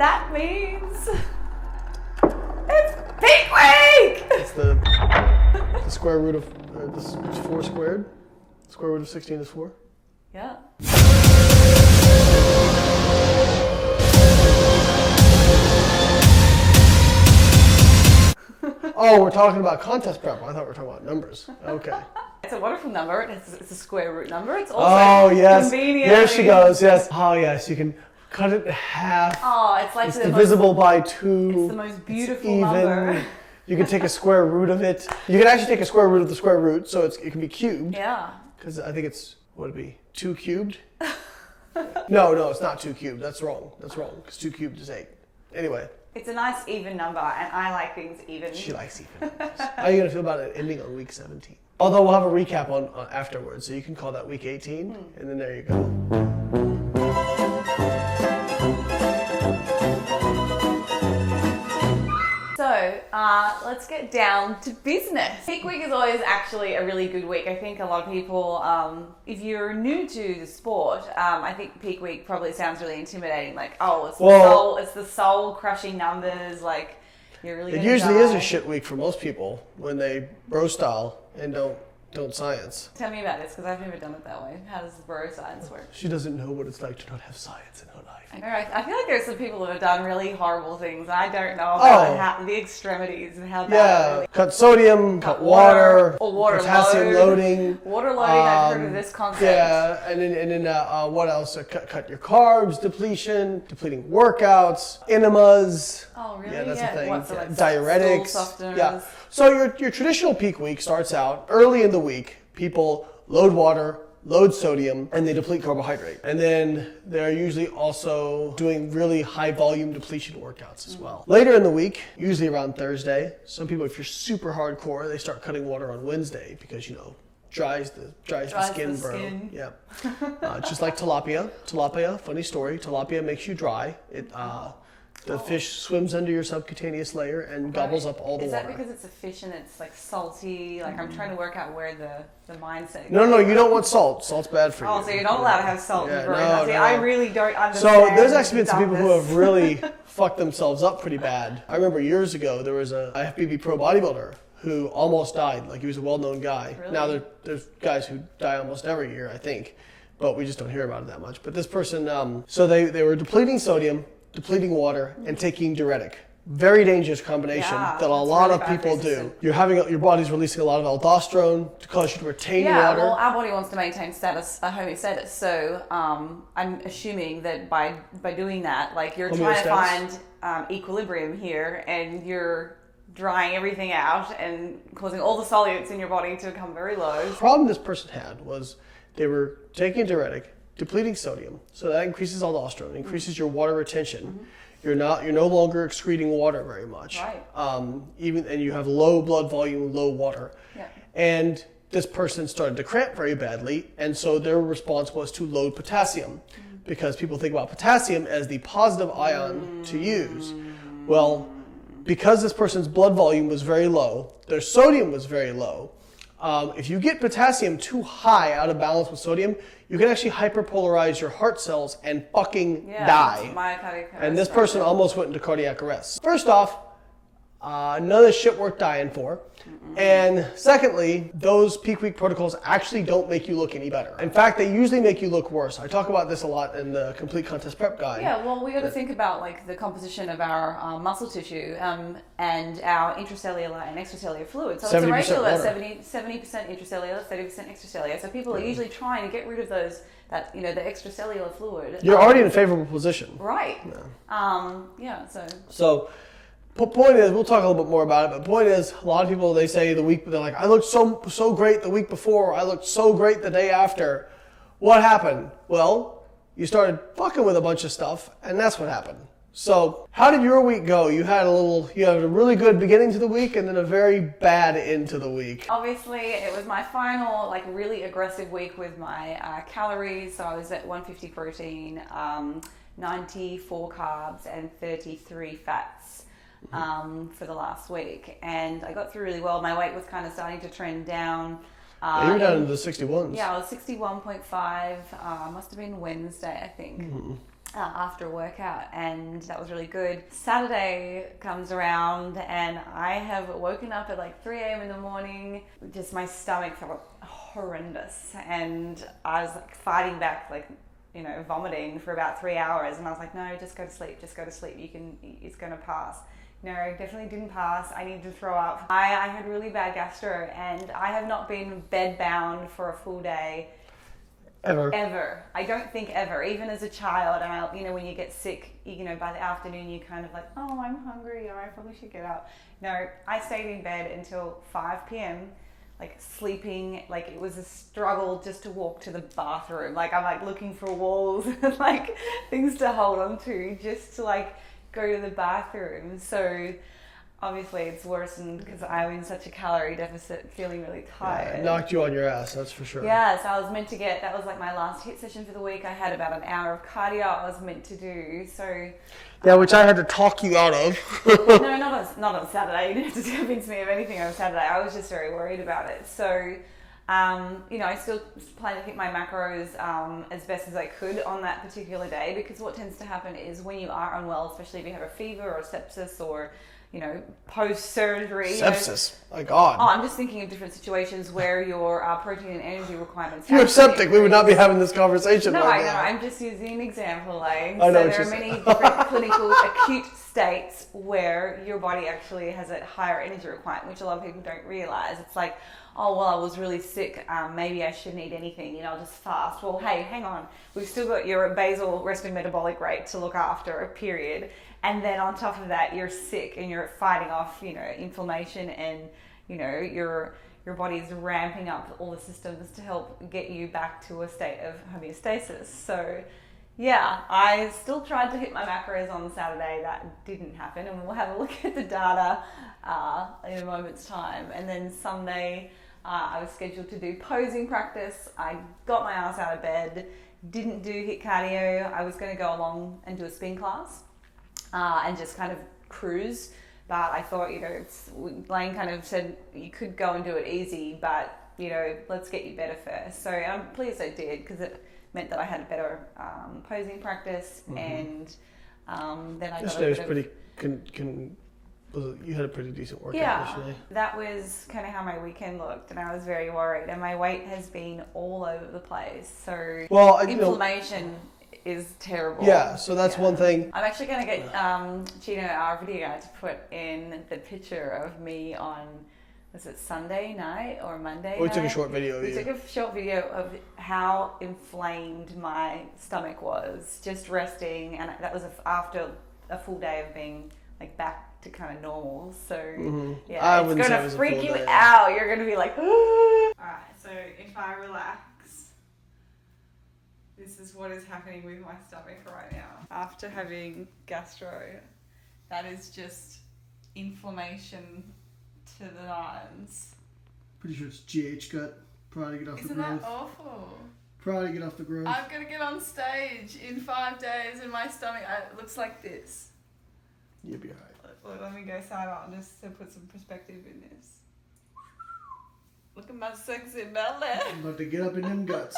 that means? It's peak week! It's the square root of, this 4 squared. Square root of 16 is 4. Yeah. Oh, we're talking about contest prep. I thought we were talking about numbers. Okay. It's a wonderful number. It's a square root number. It's also convenient. There she goes. Yes. Oh, yes. You can cut it in half. Oh, it's like it's divisible by 2. It's the most beautiful number. You can take a square root of it. You can actually take a square root of the square root, so it can be cubed. Yeah. Because I think it's, what would it be, 2 cubed? No, it's not 2 cubed. That's wrong. Because 2 cubed is 8. Anyway. It's a nice even number, and I like things even. She likes even numbers. How are you going to feel about it ending on week 17? Although we'll have a recap on afterwards, so you can call that week 18, and then there you go. So, let's get down to business. Peak week is always actually a really good week. I think a lot of people, if you're new to the sport, I think peak week probably sounds really intimidating. Like, oh, it's the soul crushing numbers. Like, you're really. It usually is a shit week for most people when they bro style and don't science. Tell me about this, because I've never done it that way. How does the bro science work? She doesn't know what it's like to not have science in her life. I know. I feel like there's some people who have done really horrible things. I don't know about the extremities and how bad. Really. Cut sodium, cut water, or water potassium loading. Water loading. I've heard of this concept. Yeah, and then what else? Cut your carbs, depleting workouts, enemas. Oh, really? Yeah, that's a thing. What, so like diuretics. Stool softeners. Yeah. So your traditional peak week starts out early in the week. People load water, load sodium, and they deplete carbohydrate. And then they're usually also doing really high volume depletion workouts as well. Later in the week, usually around Thursday, some people, if you're super hardcore, they start cutting water on Wednesday because, dries the skin, bro. Yeah. Just like tilapia. Tilapia, funny story. Tilapia makes you dry. The fish swims under your subcutaneous layer and gobbles up all the water. Is that because it's a fish and it's like salty? Like I'm trying to work out where the mindset goes. No, you don't want salt. Salt's bad for you. Oh, so you're not allowed to have salt in brewing. No. I really don't understand. So there's actually been some people who have really fucked themselves up pretty bad. I remember years ago there was a FBB pro bodybuilder who almost died. Like he was a well-known guy. Really? Now there's guys who die almost every year, I think, but we just don't hear about it that much. But this person, so they were depleting sodium, depleting water, and taking diuretic. Very dangerous combination that a lot of people do. Your body's releasing a lot of aldosterone to cause you to retain water. Yeah, well, our body wants to maintain homeostasis. So I'm assuming that by doing that, like you're trying to find equilibrium here, and you're drying everything out and causing all the solutes in your body to become very low. The problem this person had was they were taking diuretic, depleting sodium, so that increases aldosterone, increases your water retention. You're no longer excreting water very much. Right. And you have low blood volume, low water. Yeah. And this person started to cramp very badly, and so their response was to load potassium, because people think about potassium as the positive ion to use. Well, because this person's blood volume was very low, their sodium was very low. If you get potassium too high out of balance with sodium, you can actually hyperpolarize your heart cells and fucking die. Myocardial And this person almost went into cardiac arrest. First off, none of this shit worth dying for. And secondly, those peak week protocols actually don't make you look any better. In fact, they usually make you look worse. I talk about this a lot in the Complete Contest Prep Guide. Yeah, well, we got to think about like the composition of our muscle tissue and our intracellular and extracellular fluid. So it's a regular 70% intracellular, 30% extracellular. So people are usually trying to get rid of the extracellular fluid. You're already in a favorable position. Right. Yeah. So point is, we'll talk a little bit more about it, but point is, a lot of people, they say they're like, I looked so great the week before, or I looked so great the day after. What happened? Well, you started fucking with a bunch of stuff, and that's what happened. So, how did your week go? You had a really good beginning to the week, and then a very bad end to the week. Obviously, it was my final, really aggressive week with my calories, so I was at 150 protein, 94 carbs, and 33 fats. For the last week, and I got through really well. My weight was kind of starting to trend down. You were down into the 61s. Yeah, I was 61.5. Must have been Wednesday, I think. after a workout, and that was really good. Saturday comes around and I have woken up at like 3 a.m. in the morning. Just my stomach felt horrendous, and I was like fighting back, like, you know, vomiting for about 3 hours, and I was like, no, just go to sleep, it's gonna pass. No, definitely didn't pass. I needed to throw up. I had really bad gastro, and I have not been bed bound for a full day ever. I don't think ever, even as a child. And you know, when you get sick, you know, by the afternoon you're kind of like, oh, I'm hungry, or I probably should get up. No, I stayed in bed until 5 p.m. like sleeping, like it was a struggle just to walk to the bathroom. Like I'm like looking for walls and like things to hold on to just to like go to the bathroom. So obviously it's worsened because I'm in such a calorie deficit, feeling really tired. Yeah, it knocked you on your ass, that's for sure. Yeah, so I was meant to get, that was like my last HIIT session for the week. I had about an hour of cardio I was meant to do. So yeah, which I had to talk you out of. no, not on Saturday. You didn't have to convince me of anything on Saturday. I was just very worried about it. So, you know, I still plan to hit my macros as best as I could on that particular day, because what tends to happen is when you are unwell, especially if you have a fever or sepsis or, you know, post-surgery. Sepsis? My God. Oh, I'm just thinking of different situations where your protein and energy requirements. If you have septic, we would not be having this conversation No, right I know. now. I'm just using an example. Like, I know so there are many different clinical acute states where your body actually has a higher energy requirement, which a lot of people don't realize. It's like, oh, well, I was really sick. Maybe I shouldn't eat anything. You know, I'll just fast. Well, hey, hang on. We've still got your basal resting metabolic rate to look after, a period. And then on top of that, you're sick and you're fighting off, you know, inflammation, and, you know, your body's ramping up all the systems to help get you back to a state of homeostasis. So, yeah, I still tried to hit my macros on Saturday. That didn't happen, and we'll have a look at the data in a moment's time. And then Sunday, I was scheduled to do posing practice. I got my ass out of bed, didn't do HIIT cardio. I was going to go along and do a spin class. And just kind of cruise, but I thought, you know, Lane kind of said you could go and do it easy, but, you know, let's get you better first. So I'm pleased I did, because it meant that I had a better posing practice, and then I got yesterday was pretty. You had a pretty decent workout yesterday. That was kind of how my weekend looked, and I was very worried. And my weight has been all over the place. So inflammation is terrible. Yeah, so that's one thing. I'm actually going to get Chino, our video guy, to put in the picture of me on, was it Sunday night or Monday night? We took a short video of you. We took a short video of how inflamed my stomach was, just resting, and that was after a full day of being like back to kind of normal. So yeah, it's going to freak you out. You're going to be like, all right, so if I relax, this is what is happening with my stomach right now. After having gastro, that is just inflammation to the nines. Pretty sure it's GH gut. Probably get off the growth. Isn't that awful? Probably get off the growth. I'm going to get on stage in 5 days and my stomach looks like this. You'll be alright. Look, let me go side on just to put some perspective in this. Look at my sexy belly. I'm about to get up in them guts.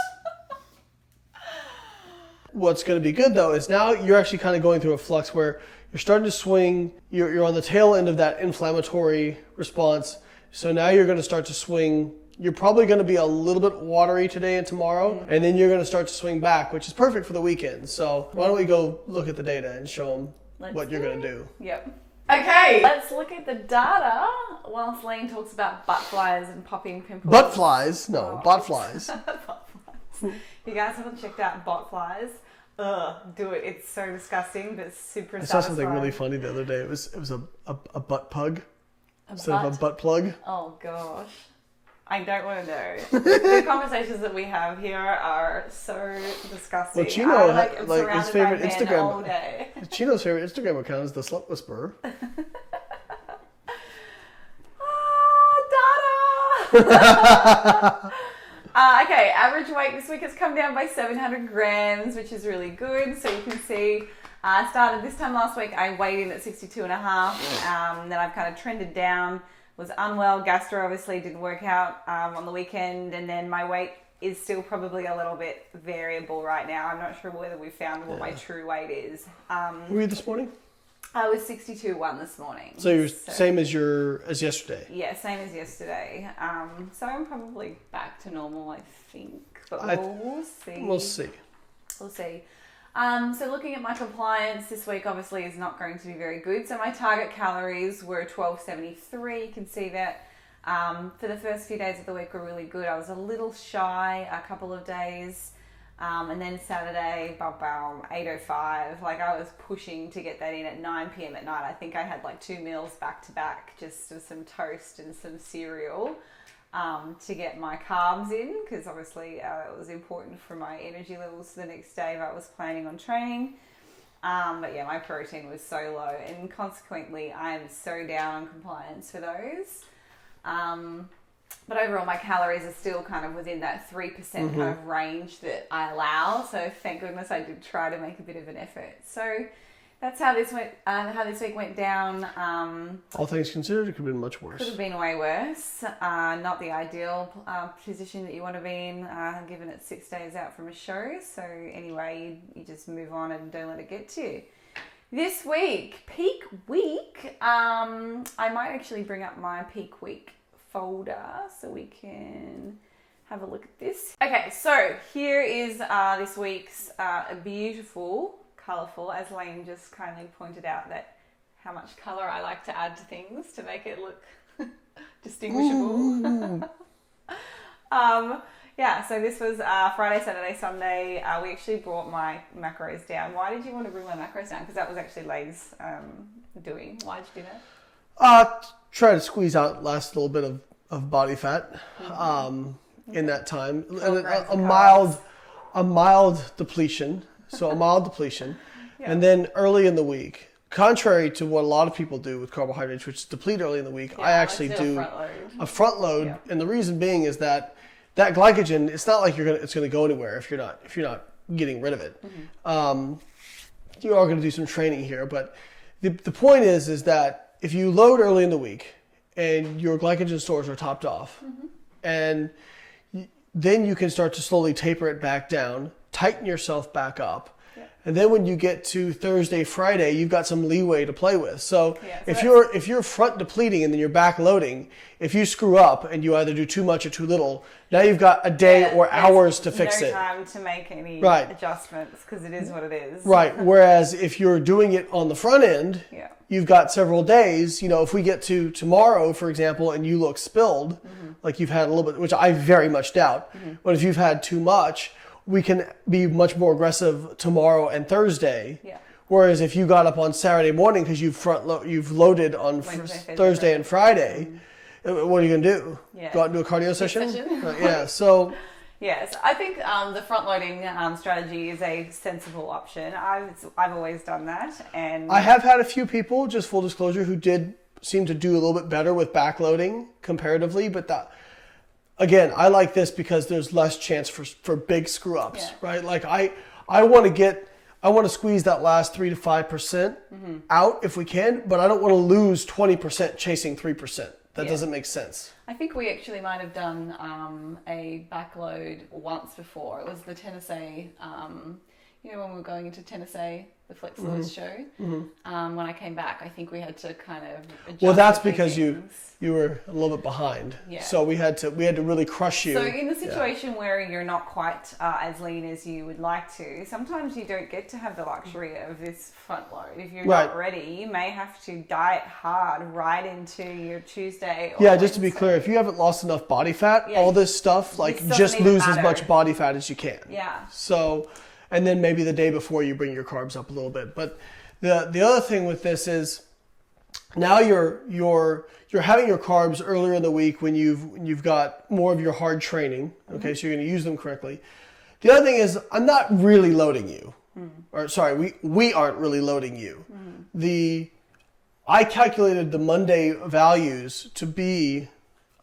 What's going to be good, though, is now you're actually kind of going through a flux where you're starting to swing. You're on the tail end of that inflammatory response. So now you're going to start to swing. You're probably going to be a little bit watery today and tomorrow, and then you're going to start to swing back, which is perfect for the weekend. So why don't we go look at the data and show them what you're going to do. Yep. Okay, let's look at the data whilst Lane talks about butt flies and popping pimples. Butt flies? No, bot flies. Butt flies. If you guys haven't checked out bot flies, do it. It's so disgusting, but super I satisfying. saw something really funny the other day. It was a butt pug instead of a butt plug. Oh gosh. I don't want to know. The conversations that we have here are so disgusting. Well, Chino, I'm like his favorite Instagram, all day. Chino's favorite Instagram account is the Slut Whisperer. Data! Okay, average weight this week has come down by 700 grams, which is really good. So you can see, I started this time last week, I weighed in at 62 and a half. Then I've kind of trended down, was unwell, gastro obviously didn't work out on the weekend, and then my weight is still probably a little bit variable right now. I'm not sure whether we found what my true weight is. Were you this morning? I was 62.1 this morning. So you're same as yesterday? Yeah, same as yesterday. So I'm probably back to normal, I think. But we'll see. We'll see. We'll see. So looking at my compliance this week obviously is not going to be very good. So my target calories were 1273. You can see that for the first few days of the week were really good. I was a little shy a couple of days. And then Saturday, 8:05. Like I was pushing to get that in at 9 p.m. at night. I think I had like 2 meals back to back, just with some toast and some cereal to get my carbs in, because obviously it was important for my energy levels the next day if I was planning on training. But yeah, my protein was so low, and consequently I'm so down on compliance for those. But overall, my calories are still kind of within that 3% kind of range that I allow. So thank goodness I did try to make a bit of an effort. So that's how this went. How this week went down. All things considered, it could have been much worse. Could have been way worse. Not the ideal position that you want to be in, given it's 6 days out from a show. So anyway, you just move on and don't let it get to you. This week, peak week. I might actually bring up my peak week folder so we can have a look at this. Okay, so here is this week's beautiful, colourful, as Lane just kindly pointed out, that how much colour I like to add to things to make it look distinguishable. Yeah, so this was Friday, Saturday, Sunday. We actually brought my macros down. Why did you want to bring my macros down? Because that was actually Lane's doing. Why did you do that? Try to squeeze out last little bit of body fat in that time. A mild depletion. So a mild depletion. Yeah. And then early in the week, contrary to what a lot of people do with carbohydrates, which is deplete early in the week, I actually do a front load. Yeah. And the reason being is that glycogen, it's not like it's gonna go anywhere if you're not getting rid of it. You are gonna do some training here, but the point is that if you load early in the week and your glycogen stores are topped off, and then you can start to slowly taper it back down, tighten yourself back up. And then when you get to Thursday, Friday, you've got some leeway to play with. So if you're front depleting and then you're back loading, if you screw up and you either do too much or too little, now you've got a day or hours to fix it. No time to make any adjustments, because it is what it is. Right. Whereas if you're doing it on the front end, you've got several days. You know, if we get to tomorrow, for example, and you look spilled, like you've had a little bit, which I very much doubt, but if you've had too much, we can be much more aggressive tomorrow and Thursday. Yeah. Whereas if you got up on Saturday morning because you've loaded on Thursday and Friday, what are you gonna do? Yeah. Go out and do a cardio session? Yeah. So. Yes, I think the front loading strategy is a sensible option. I've always done that, and I have had a few people, just full disclosure, who did seem to do a little bit better with backloading comparatively, but that. Again, I like this because there's less chance for big screw ups, right? Like I want to squeeze that last 3 to 5% out if we can, but I don't want to lose 20% chasing 3%. That doesn't make sense. I think we actually might have done a backload once before. It was the Tennessee, when we were going into Tennessee, the Flex Lewis show. When I came back, I think we had to kind of adjust. Well, that's because you were a little bit behind. Yeah. So we had to really crush you. So in the situation where you're not quite as lean as you would like to, sometimes you don't get to have the luxury of this front load. If you're not ready, you may have to diet hard right into your Tuesday. Or just to be clear, if you haven't lost enough body fat, all this stuff, just lose as much body fat as you can. Yeah. So. And then maybe the day before you bring your carbs up a little bit. But the other thing with this is now you're having your carbs earlier in the week when you've got more of your hard training. Okay, so you're going to use them correctly. The other thing is I'm not really loading you. Or sorry, we aren't really loading you. I calculated the Monday values to be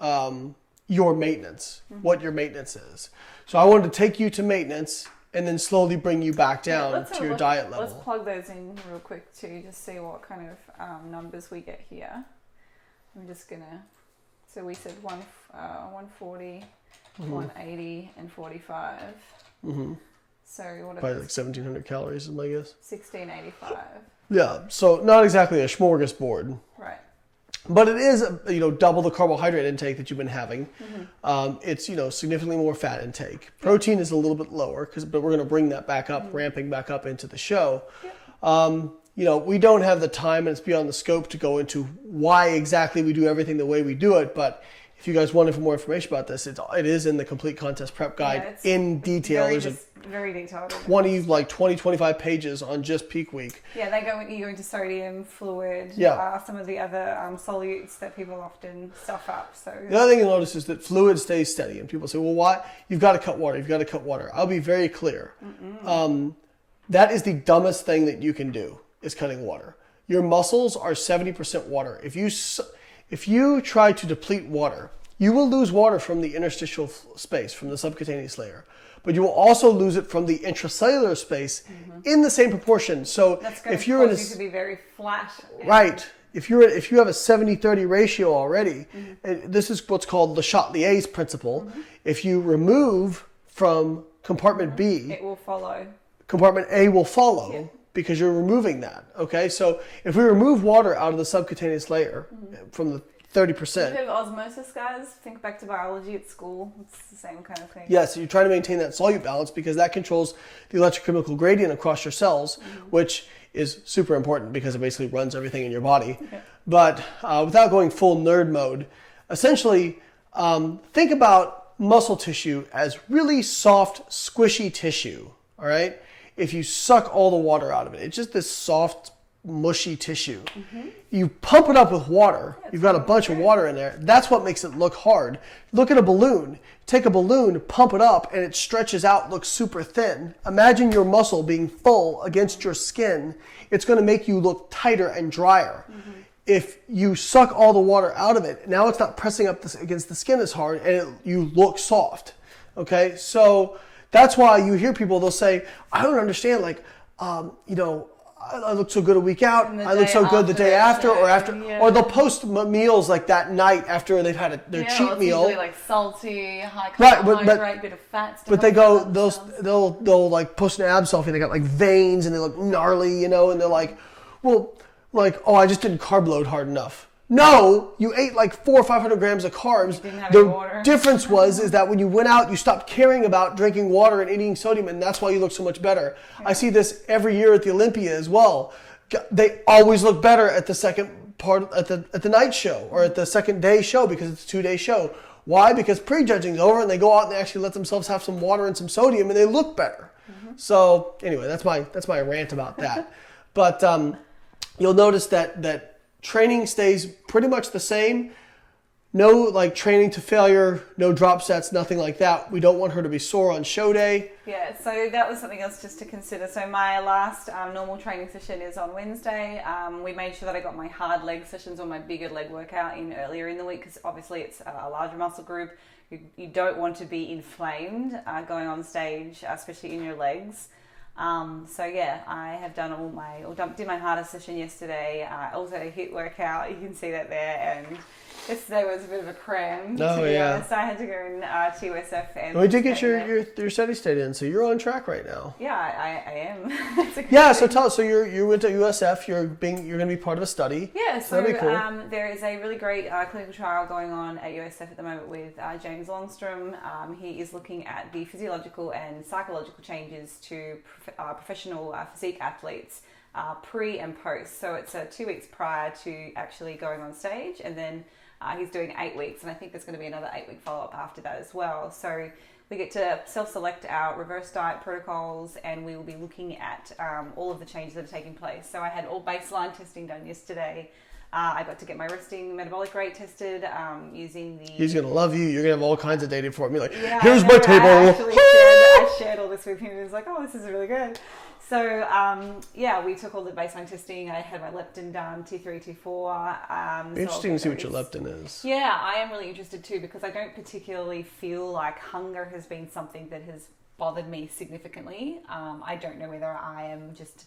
your maintenance, what your maintenance is. So I wanted to take you to maintenance and then slowly bring you back down to your diet level. Let's plug those in real quick too, just see what kind of numbers we get here. I'm just gonna. So we said 140 180 and 45. So what Probably like 1,700 calories is my guess. 1685. Yeah, so not exactly a smorgasbord. Right. But it is, double the carbohydrate intake that you've been having. It's, significantly more fat intake. Protein is a little bit lower, but we're going to bring that back up, ramping back up into the show. We don't have the time, and it's beyond the scope to go into why exactly we do everything the way we do it. But if you guys wanted more information about this, it is in the complete contest prep guide in detail. There's very detailed. 25 pages on just peak week. Yeah, you go into sodium, fluid, some of the other solutes that people often stuff up. So the other thing you'll notice is that fluid stays steady, and people say, "Well, why? You've got to cut water. You've got to cut water." I'll be very clear. That is the dumbest thing that you can do, is cutting water. Your muscles are 70% water. If you try to deplete water, you will lose water from the interstitial space, from the subcutaneous layer. But you will also lose it from the intracellular space in the same proportion. So that's going if you're in you to be very flat. Right. If you have a 70-30 ratio already, this is what's called Le Chatelier's principle. If you remove from compartment B, it will follow. Compartment A will follow because you're removing that. Okay, so if we remove water out of the subcutaneous layer from the 30%. You have osmosis, guys. Think back to biology at school. It's the same kind of thing. Yes, you're trying to maintain that solute balance because that controls the electrochemical gradient across your cells, which is super important because it basically runs everything in your body. But without going full nerd mode, essentially think about muscle tissue as really soft, squishy tissue. All right? If you suck all the water out of it, it's just this soft, mushy tissue. You pump it up with water. You've got a bunch of water in there. That's what makes it look hard. Look at a balloon. Take a balloon, pump it up, and it stretches out, looks super thin. Imagine your muscle being full against your skin. It's going to make you look tighter and drier. If you suck all the water out of it, now it's not pressing up against the skin as hard, and you look soft. Okay, so that's why you hear people, they'll say, I don't understand, I look so good a week out, I look so good the day after, or they'll post meals like that night after they've had their cheat meal. Usually like salty, high carbohydrate, bit of fats. But they go, they'll like post an ab selfie, they got like veins and they look gnarly, and they're like, I just didn't carb load hard enough. No, you ate like 400 or 500 grams of carbs. The difference is that when you went out, you stopped caring about drinking water and eating sodium, and that's why you look so much better. I see this every year at the Olympia as well. They always look better at the second part, at the night show or at the second day show because it's a 2-day show. Why? Because prejudging's over and they go out and they actually let themselves have some water and some sodium and they look better. So anyway, that's my rant about that. But you'll notice that training stays pretty much the same. No training to failure, no drop sets, nothing like that. We don't want her to be sore on show day. Yeah, so that was something else just to consider. So my last normal training session is on Wednesday. We made sure that I got my hard leg sessions or my bigger leg workout in earlier in the week because obviously it's a larger muscle group. You don't want to be inflamed going on stage, especially in your legs. I have done did my hardest session yesterday. Also a HIIT workout. You can see that there. And yesterday was a bit of a cram. To be honest, I had to go in TUSF and we did get your steady state in, so you're on track right now. Yeah, I am. So tell us. So you went to USF. You're going to be part of a study. Yeah. So that'd be cool. There is a really great clinical trial going on at USF at the moment with James Longstrom. He is looking at the physiological and psychological changes to professional physique athletes pre and post. So it's 2 weeks prior to actually going on stage, and then he's doing 8 weeks, and I think there's going to be another 8-week follow-up after that as well. So we get to self-select our reverse diet protocols, and we will be looking at all of the changes that are taking place. So I had all baseline testing done yesterday. I got to get my resting metabolic rate tested using the... He's going to love you. You're going to have all kinds of data for me. Here's my table. I shared all this with him. He was like, oh, this is really good. So, we took all the baseline testing. I had my leptin done, T3, T4. Interesting to see what your leptin is. Yeah, I am really interested too because I don't particularly feel like hunger has been something that has bothered me significantly. I don't know whether I am just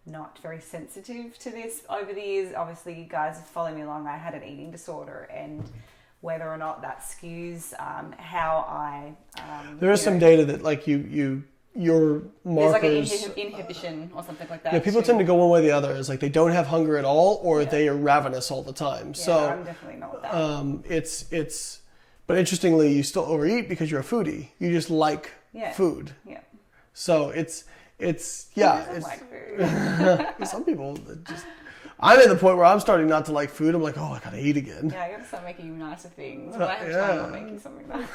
not very sensitive to this over the years. Obviously, you guys follow me along. I had an eating disorder, and whether or not that skews how I. There is some data that like your markers. There's like an inhibition or something like that. Yeah, people tend to go one way or the other. It's like they don't have hunger at all, or they are ravenous all the time. Yeah, so I'm definitely not that. But interestingly, you still overeat because you're a foodie. You just like food. Yeah. So it's like food. some people just. I'm at the point where I'm starting not to like food. I'm like, oh, I gotta eat again. Yeah, I gotta start making you nicer things. But I have time, I'll make you something nice.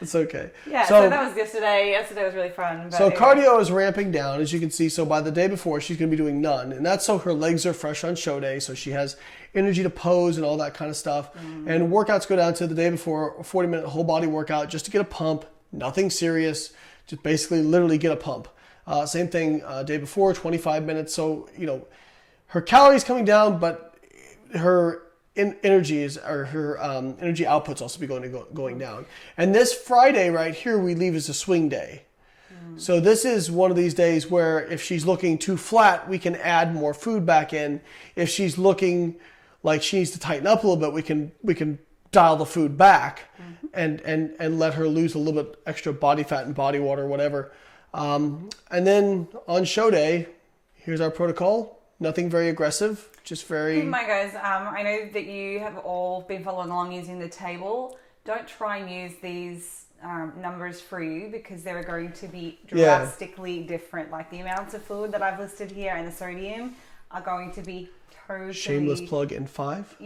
It's okay. Yeah, so that was yesterday. Yesterday was really fun. But so cardio is ramping down, as you can see. So by the day before, she's going to be doing none. And that's so her legs are fresh on show day. So she has energy to pose and all that kind of stuff. And workouts go down to the day before, a 40-minute whole body workout just to get a pump. Nothing serious. Just basically literally get a pump. Same thing day before, 25 minutes. So, her calories coming down, but her energy outputs also be going down. And this Friday right here we leave as a swing day. So this is one of these days where if she's looking too flat, we can add more food back in. If she's looking like she needs to tighten up a little bit, we can dial the food back and let her lose a little bit extra body fat and body water, whatever. And then on show day, here's our protocol. Nothing very aggressive, just very... Keep in mind, guys, I know that you have all been following along using the table. Don't try and use these numbers for you because they're going to be drastically different. Like the amounts of fluid that I've listed here and the sodium are going to be totally... Shameless plug in 5, 4,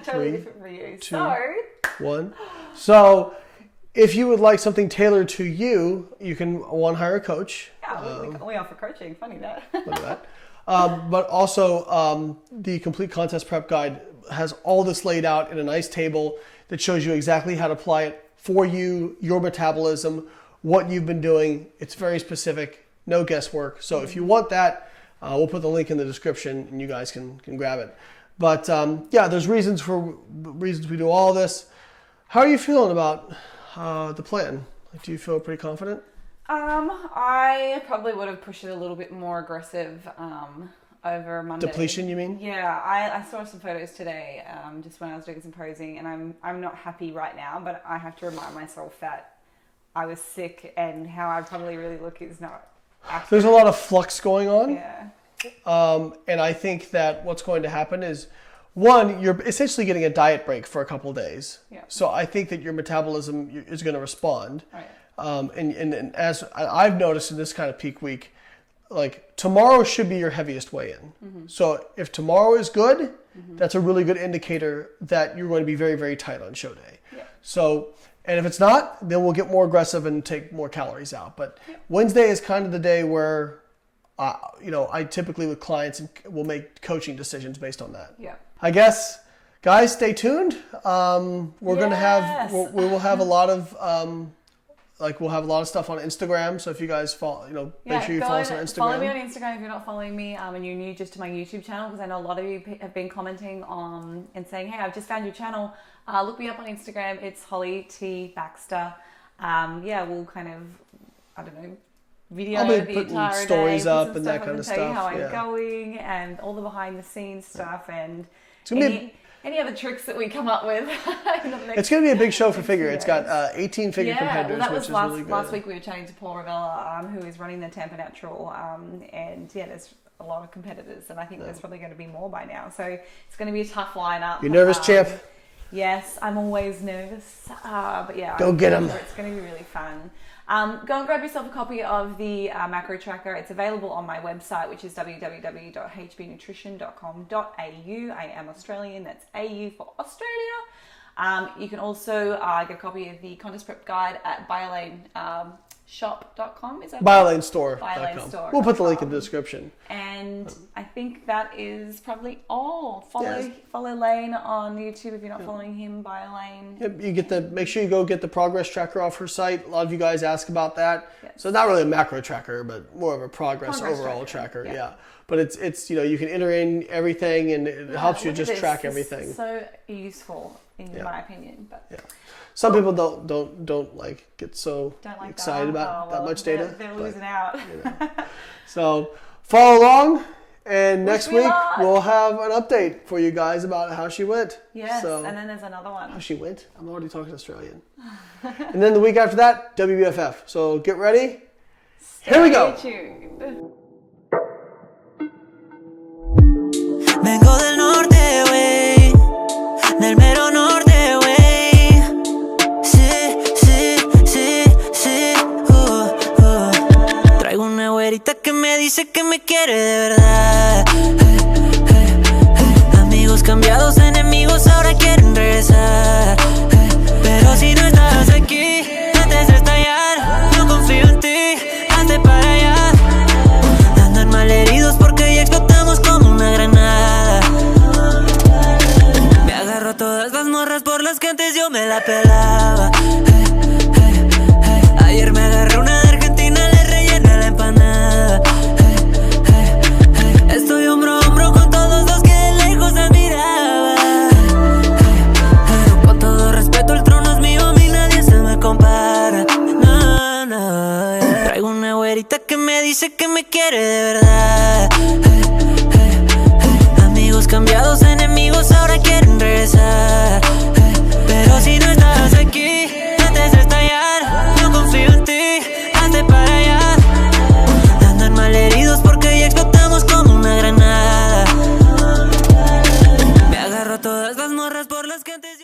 totally 3, different for you. 2, 1. So... if you would like something tailored to you, you can hire a coach. Yeah, we offer coaching. Funny that. Look at that. But also, the Complete Contest Prep Guide has all this laid out in a nice table that shows you exactly how to apply it for you, your metabolism, what you've been doing. It's very specific, no guesswork. So if you want that, we'll put the link in the description and you guys can grab it. But there's reasons we do all this. How are you feeling about the plan? Do you feel pretty confident? I probably would have pushed it a little bit more aggressive over Monday. Depletion, you mean? Yeah, I saw some photos today just when I was doing some posing, and I'm not happy right now, but I have to remind myself that I was sick and how I probably really look is not accurate. There's a lot of flux going on. Yeah. And I think that what's going to happen is, one, you're essentially getting a diet break for a couple of days. Yeah. So I think that your metabolism is going to respond. Right. And as I've noticed in this kind of peak week, like tomorrow should be your heaviest weigh-in. Mm-hmm. So if tomorrow is good, that's a really good indicator that you're going to be very, very tight on show day. Yeah. So, and if it's not, then we'll get more aggressive and take more calories out. But Wednesday is kind of the day where, I typically with clients will make coaching decisions based on that. Yeah. I guess, guys, stay tuned. We're going to have, we will have a lot of, we'll have a lot of stuff on Instagram. So if you guys follow, make sure you follow us on Instagram. Follow me on Instagram if you're not following me and you're new just to my YouTube channel, because I know a lot of you have been commenting on and saying, hey, I've just found your channel. Look me up on Instagram. It's Holly T. Baxter. We'll kind of, video the entire stories day, up and that kind of stuff. Tell you how I'm going and all the behind the scenes stuff and any other tricks that we come up with. It's going to be a big show for figure. It's got 18 figure competitors, that which was is really good. Last week we were chatting to Paul Ravella, who is running the Tampa Natural, there's a lot of competitors, and I think there's probably going to be more by now. So it's going to be a tough lineup. You're nervous, champ? Yes, I'm always nervous, but yeah. Go get them. It's going to be really fun. Go and grab yourself a copy of the macro tracker. It's available on my website, which is www.hbnutrition.com.au. I am Australian. That's AU for Australia. You can also get a copy of the Contest Prep Guide at BioLaneShop.com. Is that BioLaneStore.com. BioLaneStore.com. We'll put the link in the description. And I think that is probably all. Follow Lane on YouTube if you're not following him. BioLane. Yep, make sure you go get the progress tracker off her site. A lot of you guys ask about that. Yes. So not really a macro tracker, but more of a progress overall tracker. Yeah. But it's you can enter in everything and it helps you just track everything. It's so useful in my opinion. But some people don't get so excited about that much data. They're losing out. So follow along And next me week, luck. we'll have an update for you guys about how she went. Yes, So, and then there's another one. how she went? I'm already talking Australian. And then the week after that, WBFF. So get ready. Here we go. Stay tuned. Vengo del norte, güey, del mero norte, güey. Sí, sí, sí, sí. Traigo una güerita que me dice que me quiere de verdad. Amigos cambiados, enemigos ahora quieren regresar. Pero si no estás aquí, antes de estallar, no confío en ti, hazte para allá. Andan malheridos porque ya explotamos como una granada. Me agarro a todas las morras por las que antes yo me la pelaba. Ayer me agarré una de Argentina, le rellené la empanada. Estoy hombro a hombro con todos los que de lejos admiraba. Con todo respeto, el trono es mío, a mí nadie se me compara. No, no, yeah. Traigo una güerita que me dice que me quiere de verdad. Amigos cambiados, enemigos ahora quieren regresar. Pero si no estás aquí, antes de estallar, no confío en ti, hazte para